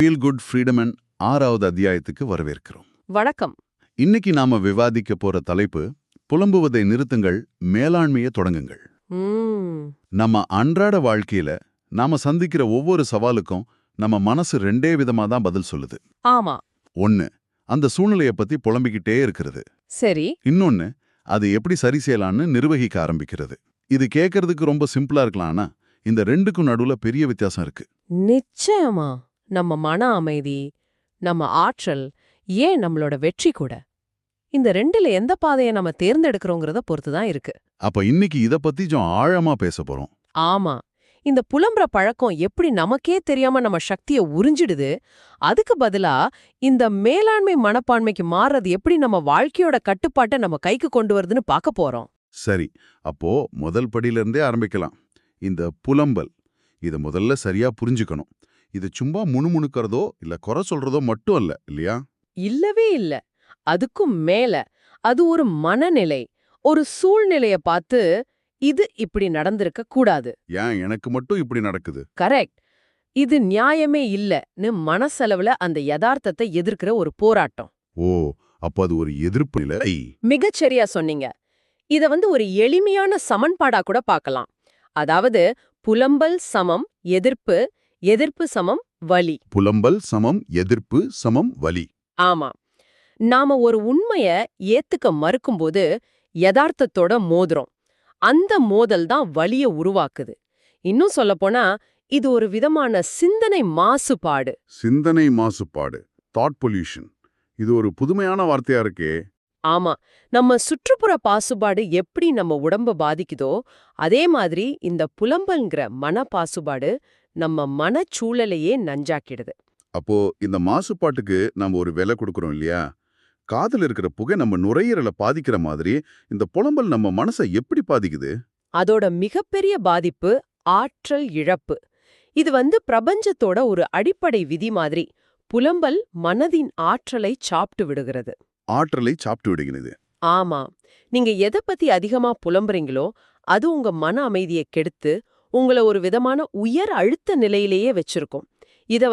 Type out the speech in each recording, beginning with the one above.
Feel good freedom and 6வது அத்தியாயத்துக்கு வரவேற்கிறோம். வணக்கம். இன்னைக்கு நாம விவாதிக்க போற தலைப்பு புலம்புவதை நிறுத்துங்கள், மேலாண்மையை தொடங்குங்கள். நம்ம அன்றாட வாழ்க்கையில நாம சந்திக்கிற ஒவ்வொரு சவாலுக்கும் நம்ம மனசு ரெண்டே விதமா தான் பதில் சொல்லுது. ஆமா. ஒன்னு, அந்த சூழ்நிலைய பத்தி புலம்பிக்கிட்டே இருக்கிறது. சரி. இன்னொன்னு, அது எப்படி சரி செய்யலான்னு நிர்வகிக்க ஆரம்பிக்கிறது. இது கேட்கறதுக்கு ரொம்ப சிம்பிளா இருக்கலாம், ஆனா இந்த ரெண்டுக்கும் நடுவுல பெரிய வித்தியாசம் இருக்கு. நிச்சயமா. நம்ம மன அமைதி, நம்ம ஆற்றல், ஏன் நம்மளோட வெற்றி கூட, இந்த ரெண்டுல எந்த பாதையை நம்ம தேர்ந்தெடுக்கிறோங்கிறத பொறுத்துதான் இருக்கு. அப்ப இன்னைக்கு இத பத்தி கொஞ்சம் ஆழமா பேச போறோம். ஆமா. இந்த புலம்புற பழக்கம் எப்படி நமக்கே தெரியாம நம்ம சக்தியை உறிஞ்சிடுது, அதுக்கு பதிலா இந்த மேலாண்மை மனப்பான்மைக்கு மாறுறது எப்படி நம்ம வாழ்க்கையோட கட்டுப்பாட்டை நம்ம கைக்கு கொண்டு வருதுன்னு பார்க்க போறோம். சரி, அப்போ முதல் படியிலிருந்தே ஆரம்பிக்கலாம். இந்த புலம்பல், இத முதல்ல சரியா புரிஞ்சுக்கணும். இது சும்மா முணுமுணுக்கிறதோ இல்ல குறை சொல்றதோ மட்டும் அல்ல, இல்லையா? இல்லவே இல்ல. அதுக்கும் மேல அது ஒரு மனநிலை, ஒரு சூழ்நிலைய பார்த்து இது இப்படி நடந்திருக்க கூடாது. ஏன் எனக்கு மட்டும் இப்படி நடக்குது? கரெக்ட். இது நியாயமே இல்லன்னு மனசளவுல அந்த யதார்த்தத்தை எதிர்க்கிற ஒரு போராட்டம். ஓ, அப்ப அது ஒரு எதிர்ப்பு நிலை. மிகச்சரியா சொன்னீங்க. இத ஒரு எளிமையான சமன்பாடா கூட பார்க்கலாம். அதாவது புலம்பல் சமம் எதிர்ப்பு, எதிர்ப்பு சமம் வலி. புலம்பல் சமம் எதிர்ப்பு சமம் வலி. ஆமா. நாம ஒரு உண்மைய ஏத்துக்க மறுக்கும்போது யதார்த்தத்தோட மோதுறோம். அந்த மோதல் தான் வலிய உருவாக்குது. இன்னும் சொல்லப்போனா இது ஒரு விதமான சிந்தனை மாசுபாடு. சிந்தனை மாசுபாடு, தாட் பொல்யூஷன். இது ஒரு புதுமையான வார்த்தையா இருக்கே. ஆமா. நம்ம சுற்றுப்புற பாசுபாடு எப்படி நம்ம உடம்ப பாதிக்குதோ, அதே மாதிரி இந்த புலம்பல்ங்கிற மன பாசுபாடு நம்ம மனச்சூழலையே நஞ்சாக்கிடுது. அப்போ இந்த மாசுபாட்டுக்கு நம்ம ஒரு விலை கொடுக்கறோம், இல்லையா? காதுல இருக்கிற புகை நம்ம நுரையீரலை பாதிக்கிற மாதிரி இந்த புலம்பல் நம்ம மனசை எப்படி பாதிக்குது? அதோட மிகப்பெரிய பாதிப்பு ஆற்றல் இழப்பு. இது பிரபஞ்சத்தோட ஒரு அடிப்படை விதி மாதிரி. புலம்பல் மனதின் ஆற்றலை சாப்பிட்டு விடுகிறது. ஆற்றலை சாப்பிட்டு விடுகிறது. ஆமா. நீங்க எதை பத்தி அதிகமா புலம்புறீங்களோ அது உங்க மன அமைதியை கெடுத்து உங்கள ஒரு விதமான உயர் அழுத்த நிலையிலேயே வச்சிருக்கும். இத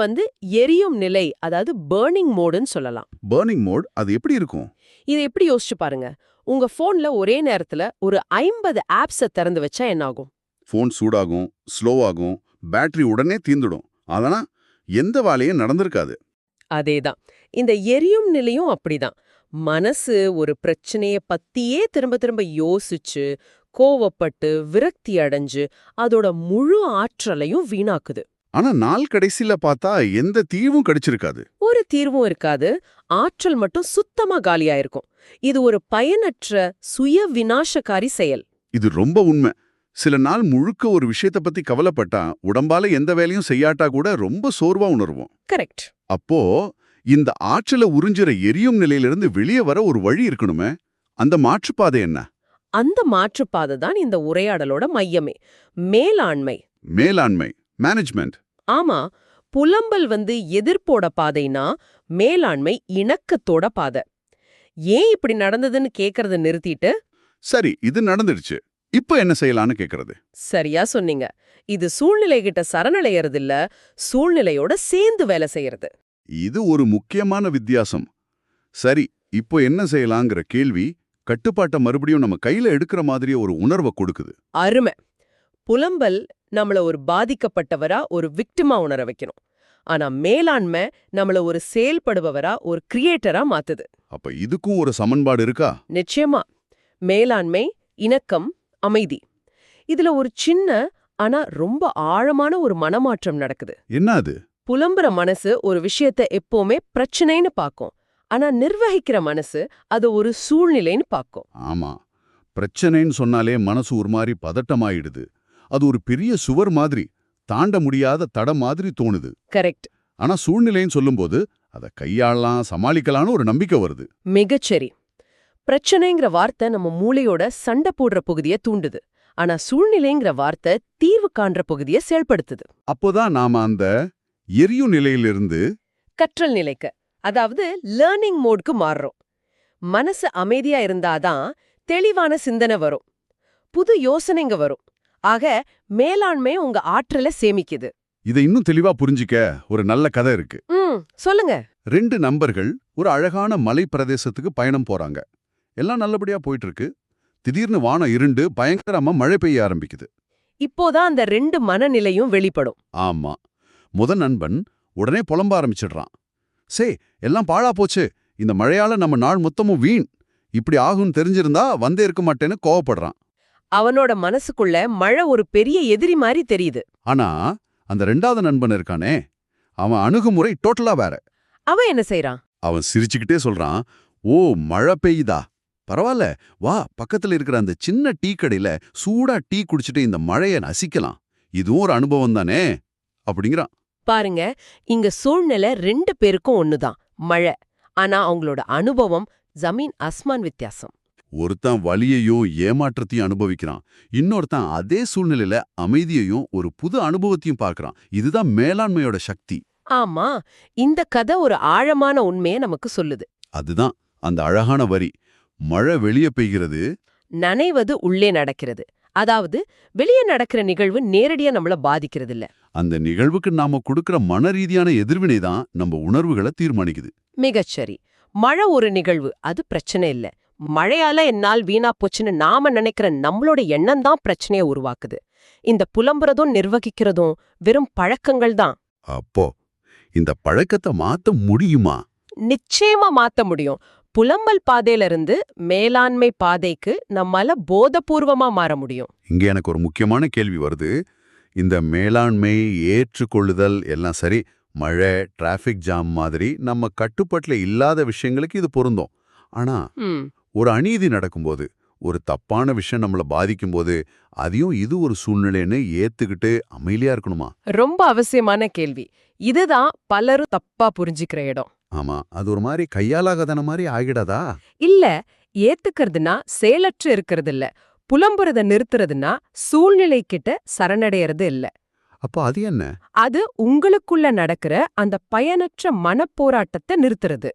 எரியும் நிலை, அதாவது பர்னிங் மோடுன்னு சொல்லலாம். பர்னிங் மோட், அது எப்படி இருக்கும்? இதை எப்படி யோசிச்சு பாருங்க. உங்க போன்ல ஒரே நேரத்துல ஒரு 50 ஆப்ஸ திறந்து வச்சா என்ன ஆகும்? போன் சூடாகும், ஸ்லோவாகும், பேட்டரி உடனே தீந்துடும். அதனா எந்த வேலையும் நடந்திருக்காது. அதேதான். இந்த எரியும் நிலையும் அப்படிதான். மனசு ஒரு பிரச்சனைய பத்தியே திரும்ப திரும்ப யோசிச்சு, கோவப்பட்டு, விரக்தி அடைஞ்சு அதோட முழு ஆற்றலையும் வீணாக்குது. ஆனா நாள் கடைசியில பார்த்தா எந்த தீர்வும் கிடைச்சிருக்காது. ஒரு தீர்வும் இருக்காது. ஆற்றல் மட்டும் சுத்தமா காலியாயிருக்கும். இது ஒரு பயனற்ற சுய விநாசகாரி செயல். இது ரொம்ப உண்மை. சில நாள் முழுக்க ஒரு விஷயத்த பத்தி கவலைப்பட்டா உடம்பால எந்த வேலையும் செய்யாட்டா கூட ரொம்ப சோர்வா உணர்வோம். கரெக்ட். அப்போ இந்த ஆற்றலை உறிஞ்சுற எரியும் நிலையிலிருந்து வெளியே வர ஒரு வழி இருக்கணுமே. அந்த மாற்றுப்பாதை என்ன? அந்த மாற்றுப்பாதை தான் இந்த உரையாடலோட மையமே. மேலாண்மை. மேலாண்மை, மேனேஜ்மெண்ட். ஆமா. புலம்பல் எதிர்ப்போட பாதைனா, மேலாண்மை இணக்கத்தோட பாதை. ஏன் இப்படி நடந்ததுன்னு கேக்குறத நிறுத்திட்டு, சரி, இது நடந்துடுச்சு, இப்ப என்ன செய்யலான்னு கேக்குறது. சரியா சொன்னீங்க. இது சூழ்நிலைகிட்ட சரணடையறதில்ல, சூழ்நிலையோட சேர்ந்து வேலை செய்யறது. இது ஒரு முக்கியமான வித்தியாசம். சரி, இப்போ என்ன செய்யலாங்கிற கேள்வி கட்டுப்பாட்டை மறுபடியும் நம்ம கையில எடுக்கிற மாதிரியே ஒரு உணர்வை கொடுக்குது. அருமை. புலம்பல் நம்மள ஒரு பாதிக்கப்பட்டவரா, ஒரு விக்டிமா உணர வைக்கணும். ஆனா மேலாண்மை நம்மள ஒரு செயல்படுபவரா, ஒரு கிரியேட்டரா மாத்துது. அப்ப இதுக்கும் ஒரு சமன்பாடு இருக்கா? நிச்சயமா. மேலாண்மை, இணக்கம், அமைதி. இதுல ஒரு சின்ன ஆனா ரொம்ப ஆழமான ஒரு மனமாற்றம் நடக்குது. என்ன அது? புலம்புற மனசு ஒரு விஷயத்த எப்பவுமே பிரச்சனைன்னு பார்க்கும். ஆனா நிர்வகிக்கிற மனசு அது ஒரு சூழ்நிலைன்னு பார்க்கும். ஆமா, பிரச்சனைன்னு சொன்னாலே மனசு ஒரு மாதிரி பதட்டமாயிடுது. அது ஒரு பெரிய சுவர் மாதிரி, தாண்ட முடியாத தடம் மாதிரி தோணுது. கரெக்ட். ஆனா சூழ்நிலைன்னு சொல்லும்போது அதை கையாளலாம், சமாளிக்கலாம்னு ஒரு நம்பிக்கை வருது. மிகச்சரி. பிரச்சனைங்கிற வார்த்தை நம்ம மூளையோட சண்டை போடுற பகுதியை தூண்டுது. ஆனா சூழ்நிலைங்கிற வார்த்தை தீர்வு காண்ற பகுதியை செயல்படுத்துது. அப்போதான் நாம அந்த எரியும் நிலையிலிருந்து கற்றல் நிலைக்கு, அதாவது லேர்னிங் மோட்க்கு மாறுறோம். மனசு அமைதியா இருந்தாதான் தெளிவான சிந்தனை வரும், புது யோசனைங்க வரும். ஆக மேலாண்மை உங்க ஆற்றலை சேமிக்குது. இதை இன்னும் தெளிவா புரிஞ்சிக்க ஒரு நல்ல கதை இருக்கு. சொல்லுங்க. 2 நண்பர்கள் ஒரு அழகான மலை பிரதேசத்துக்கு பயணம் போறாங்க. எல்லாம் நல்லபடியா போயிட்டு இருக்கு. திடீர்னு வானம் இருண்டு பயங்கரமா மழை பெய்ய ஆரம்பிக்குது. இப்போதான் அந்த 2 மனநிலையும் வெளிப்படும். ஆமா. முதல் நண்பன் உடனே புலம்ப ஆரம்பிச்சிடுறான். எல்லாம் பாழா போச்சு. இந்த மழையால நம்ம நாள் மொத்தமும் வீண். இப்படி ஆகும்னு தெரிஞ்சிருந்தா வந்தே இருக்க மாட்டேன்னு கோவப்படுறான். அவனோட மனசுக்குள்ள மழை ஒரு பெரிய எதிரி மாதிரி தெரியுது. ஆனா அந்த 2வது நண்பன் இருக்கானே, அவன் அணுகுமுறை டோட்டலா வேற. அவன் என்ன செய்றான்? அவன் சிரிச்சுக்கிட்டே சொல்றான், ஓ மழை பெய்யுதா, பரவாயில்ல, வா பக்கத்துல இருக்கிற அந்த சின்ன டீ கடையில சூடா டீ குடிச்சிட்டு இந்த மழைய நசிக்கலாம். இதுவும் ஒரு அனுபவம் தானே அப்படிங்கிறான். பாருங்க, இங்க சூழ்நிலை 2 பேருக்கும் ஒண்ணுதான், மழை. ஆனா அவங்களோட அனுபவம் ஜமீன் அஸ்மான் வித்தியாசம். ஒருத்தன் வலியையும் ஏமாற்றத்தையும் அனுபவிக்கிறான், இன்னொருத்தன் அதே சூழ்நிலையில அமைதியையும் ஒரு புது அனுபவத்தையும் பார்க்கறான். இதுதான் மேலாண்மையோட சக்தி. ஆமா, இந்த கதை ஒரு ஆழமான உண்மையை நமக்கு சொல்லுது. அதுதான் அந்த அழகான வரி. மழை வெளியே பெய்கிறது, நனைவது உள்ளே நடக்கிறது. அதாவது வெளியே நடக்கிற நிகழ்வு நேரடியா நம்மள பாதிக்கிறது இல்ல. அந்த நிகழ்வுக்கு நாம கொடுக்கிற மன ரீதியான எதிர்வினை தான் நம்ம உணர்வுகளை தீர்மானிக்குது. மிகச்சரி. மழை ஒரு நிகழ்வு, அது பிரச்சனை இல்ல. மழையால என்னால் வீணா போச்சுன்னு நாம நினைக்கிற நம்மளோட எண்ணம் தான் பிரச்சனையை உருவாக்குது. இந்த புலம்புறதும் நிர்வகிக்கிறதும் வெறும் பழக்கங்கள் தான். அப்போ இந்த பழக்கத்தை மாத்த முடியுமா? நிச்சயமா மாத்த முடியும். புலம்பல் பாதையில இருந்து மேலாண்மை பாதைக்கு நம்மால போதபூர்வமா மாற முடியும். இங்க எனக்கு ஒரு முக்கியமான கேள்வி வருது. இந்த மேலாண்மை, ஏற்றுக்கொள்ளுதல் எல்லாம் சரி, மழை, டிராஃபிக் ஜாம் மாதிரி நம்ம கட்டுப்பாட்டுல இல்லாத விஷயங்களுக்கு இது பொருந்தும். ஆனா ஒரு அநீதி நடக்கும்போது, ஒரு தப்பான விஷயம் நம்மள பாதிக்கும்போது, அதையும் இது ஒரு சூழ்நிலைன்னு ஏத்துக்கிட்டு அமைதியா இருக்கணுமா? ரொம்ப அவசியமான கேள்வி. இதுதான் பலரும் தப்பா புரிஞ்சுக்கிற இடம். ஆமா, அது ஒரு மாதிரி கையாலாகதன மாதிரி ஆகிடாதா? இல்ல, ஏத்துக்கிறதுனா செயலற்று இருக்கிறது இல்ல. புலம்புறத நிறுத்துறதுனா சூழ்நிலை கிட்ட சரணடையறது இல்ல. அப்போ அது என்ன? அது உங்களுக்குள்ள நடக்கிற அந்த பயனற்ற மனப்போராட்டத்தை நிறுத்துறது.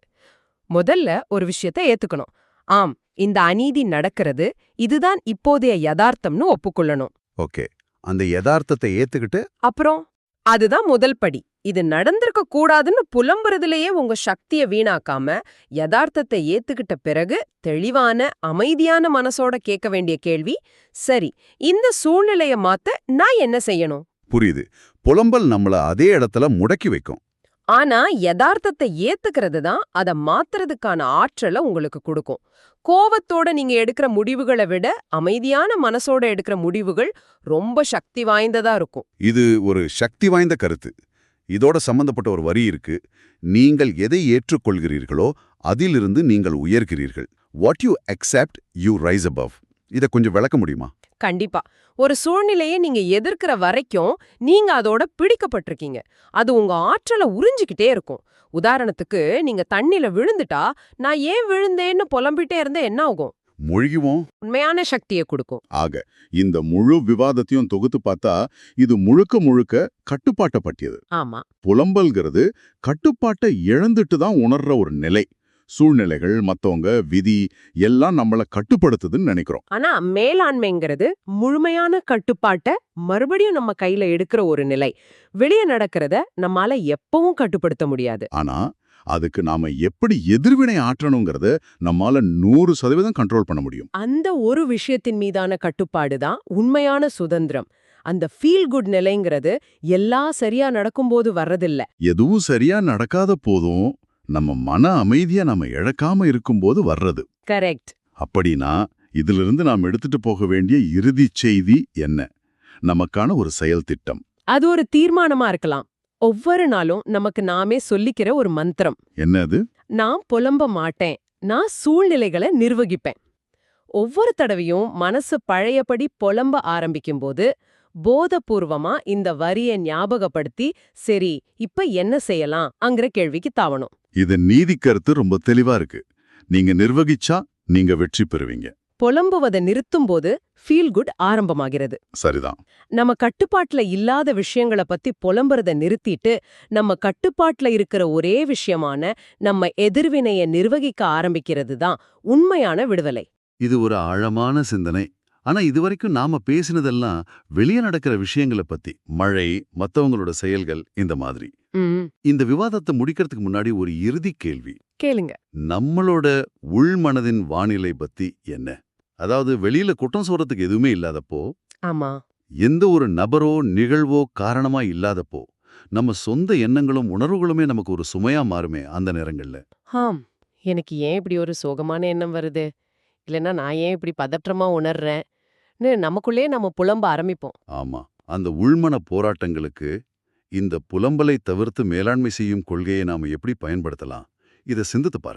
முதல்ல ஒரு விஷயத்தை ஏத்துக்கணும். ஆம், இந்த அநீதி நடக்கிறது, இதுதான் இப்போதைய யதார்த்தம்னு ஒப்புக்கொள்ளணும். ஓகே, அந்த யதார்த்தத்தை ஏத்துக்கிட்டு அப்புறம் அதுதான் முதல் படி. இது நடந்திருக்க கூடாதுன்னு புலம்புறதுலயே உங்க சக்திய வீணாக்காம, யதார்த்தத்தை ஏத்துக்கிட்ட பிறகு தெளிவான அமைதியான மனசோட கேட்க வேண்டிய கேள்வி, சரி, இந்த சூழ்நிலைய மாத்த நான் என்ன செய்யணும்? புரியுது. புலம்பல் நம்மள அதே இடத்துல முடக்கி வைக்கும். ஆனா யதார்த்தத்தை ஏத்துக்கிறது தான் அதை மாத்துறதுக்கான ஆற்றலை உங்களுக்கு கொடுக்கும். கோவத்தோட நீங்க எடுக்கிற முடிவுகளை விட அமைதியான மனசோட எடுக்கிற முடிவுகள் ரொம்ப சக்தி வாய்ந்ததா இருக்கும். இது ஒரு சக்தி வாய்ந்த கருத்து. இதோட சம்பந்தப்பட்ட ஒரு வரி இருக்கு. நீங்கள் எதை ஏற்றுக்கொள்கிறீர்களோ அதிலிருந்து நீங்கள் உயர்கிறீர்கள். What you accept you rise above. இதை கொஞ்சம் விளக்க முடியுமா? கண்டிப்பா. ஒரு சூழ்நிலையை நீங்க எதிர்க்கிற வரைக்கும் நீங்க அதோட பிடிக்கப்பட்டிருக்கீங்க. அது உங்க ஆற்றலை உறிஞ்சிக்கிட்டே இருக்கும். உதாரணத்துக்கு, நீங்க தண்ணில விழுந்துட்டா, நான் ஏன் விழுந்தேன்னு புலம்பிட்டே இருந்தா என்ன ஆகும்? மூழ்கிவோம். உண்மையான சக்தியை கொடுக்கும். ஆக இந்த முழு விவாதத்தையும் தொகுத்து பார்த்தா இது முழுக்க முழுக்க கட்டுப்பாட்டை பற்றியது. ஆமா, புலம்பல்கிறது கட்டுப்பாட்டை இழந்துட்டு தான் உணர்ற ஒரு நிலை. சூழ்நிலைகள், மத்தவங்க, விதி எல்லாம் நம்மள கட்டுப்படுத்துதுன்னு நினைக்கிறோம். ஆனா மேலாண்மைங்கிறது முழுமையான கட்டுப்பாட்டை மறுபடியும் நம்ம கையில எடுக்கிற ஒரு நிலை. வெளியே நடக்கிறத நம்மால எப்பவும் கட்டுப்படுத்த முடியாது. ஆனா அதுக்கு நாம எப்படி எதிர்வினை ஆற்றணுங்கிறத நம்மால 100% கண்ட்ரோல் பண்ண முடியும். அந்த ஒரு விஷயத்தின் மீதான கட்டுப்பாடு தான் உண்மையான சுதந்திரம். அந்த ஃபீல் குட் நிலைங்கிறது எல்லாம் சரியா நடக்கும்போது வர்றதில்ல. எதுவும் சரியா நடக்காத போதும் நம்ம மன அமைதியா நம்ம இழக்காம இருக்கும்போது வர்றது. கரெக்ட். அப்படின்னா இதிலிருந்து நாம் எடுத்துட்டு போக வேண்டிய இறுதி செய்தி என்ன? நமக்கான ஒரு செயல் திட்டம். அது ஒரு தீர்மானமா இருக்கலாம். ஒவ்வொரு நாளும் நமக்கு நாமே சொல்லிக்கிற ஒரு மந்திரம். என்னது? நான் புலம்ப மாட்டேன், நான் சூழ்நிலைகளை நிர்வகிப்பேன். ஒவ்வொரு தடவையும் மனசு பழையபடி புலம்ப ஆரம்பிக்கும்போது போதபூர்வமா இந்த வரிய ஞாபகப்படுத்தி, சரி இப்ப என்ன செய்யலாம் அங்கிற கேள்விக்கு தாவணும். இது நீதி கருத்து ரொம்ப தெளிவா இருக்கு. நீங்க நிர்வகிச்சா நீங்க வெற்றி பெறுவீங்க. புலம்புவதை நிறுத்தும் போது ஃபீல் குட் ஆரம்பமாகிறது. சரிதான். நம்ம கட்டுப்பாட்டுல இல்லாத விஷயங்களை பத்தி புலம்புறத நிறுத்திட்டு, நம்ம கட்டுப்பாட்டுல இருக்கிற ஒரே விஷயமான நம்ம எதிர்வினைய நிர்வகிக்க ஆரம்பிக்கிறது தான் உண்மையான விடுதலை. இது ஒரு ஆழமான சிந்தனை. ஆனா இதுவரைக்கும் நாம பேசினதெல்லாம் வெளியே நடக்கிற விஷயங்களை பத்தி, மழை, மத்தவங்களோட செயல்கள் இந்த மாதிரி. ம். இந்த விவாதத்தை முடிக்கிறதுக்கு முன்னாடி ஒரு இறுதி கேள்வி. கேளுங்க. நம்மளோட உள்மனதின் வானிலை பத்தி என்ன? அதாவது வெளியில குற்றம் சொல்றதுக்கு எதுவுமே இல்லாதப்போ, ஆமா. எந்த ஒரு நபரோ நிகழ்வோ காரணமா இல்லாதப்போ, நம்ம சொந்த எண்ணங்களும் உணர்வுகளுமே நமக்கு ஒரு சுமையா மாறுமே அந்த நேரங்கள்ல. ஆம். எனக்கு ஏன் இப்படி ஒரு சோகமான எண்ணம் வருது? இல்லைன்னா நான் ஏன் இப்படி பதற்றமா உணர்றேன்னு நமக்குள்ளே நம்ம புலம்ப ஆரம்பிப்போம். ஆமா. அந்த உள்மன போராட்டங்களுக்கு இந்த புலம்பலை தவிர்த்து மேலாண்மை செய்யும் கொள்கையை நாம எப்படி பயன்படுத்தலாம்? இத சிந்தித்து பாருங்க.